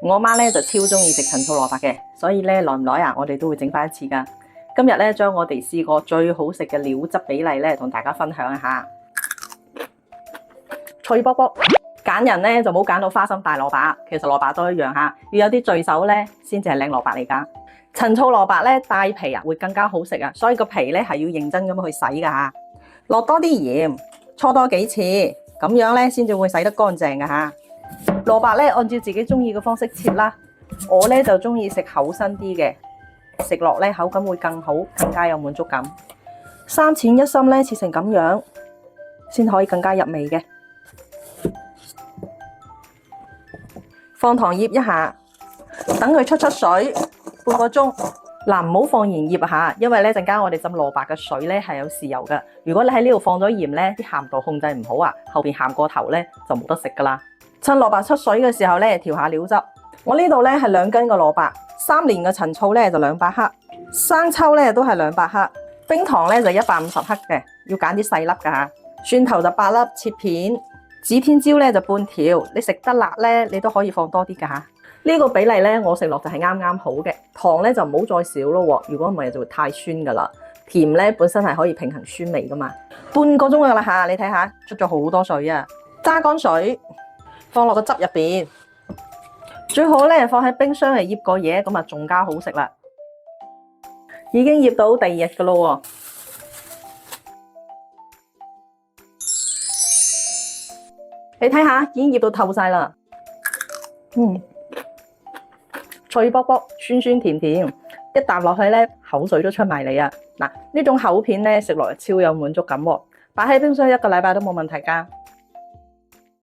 我媽咧就超中意食陳醋蘿蔔嘅，所以咧耐唔耐啊，我哋都會整翻一次噶。今日咧將我哋試過最好食嘅料汁比例咧，同大家分享一下。脆卜卜，揀人咧就冇揀到花心大蘿蔔，其實蘿蔔都一樣嚇，要有啲聚手咧先至係靚蘿蔔嚟㗎。陳醋蘿蔔咧帶皮啊會更加好食啊，所以個皮咧係要認真咁去洗㗎嚇。落多啲鹽，搓多幾次，咁樣咧先至會洗得乾淨㗎嚇。蘿蔔咧按照自己中意嘅方式切啦，我咧就中意食厚身啲嘅，食落咧口感會更好，更加有滿足感。三淺一深咧切成咁樣，先可以更加入味嘅。放糖醃一下，等佢出水半個鐘。嗱，唔好放鹽醃下，因為咧陣間我哋浸蘿蔔嘅水咧係有豉油㗎。如果你喺呢度放咗鹽咧，啲鹹度控制唔好啊，後邊鹹過頭咧就冇得食㗎啦。趁蘿蔔出水嘅時候咧，調下料汁。我呢度咧係2斤嘅蘿蔔，3年嘅陳醋咧就200克，生抽咧都係200克，冰糖咧就150克嘅，要揀啲細粒㗎嚇。蒜頭就8粒切片，指天椒咧就半條，你食得辣咧你都可以放多啲㗎嚇。呢個比例咧，我食落就係啱啱好嘅。糖咧就唔好再少咯，如果唔係就會太酸噶啦。甜咧本身係可以平衡酸味噶嘛。半個鐘噶啦嚇，你睇下出咗好多水啊！揸乾水放落個汁入邊，最好咧放喺冰箱嚟醃個嘢，咁啊仲加好食啦。已經醃到第2日噶咯喎，你睇下已經醃到透晒啦。脆卜卜，酸酸甜甜，一啖落去咧，口水都出埋嚟啊！嗱，呢種厚片咧，食落嚟超有滿足感喎，擺喺冰箱1個禮拜都冇問題㗎。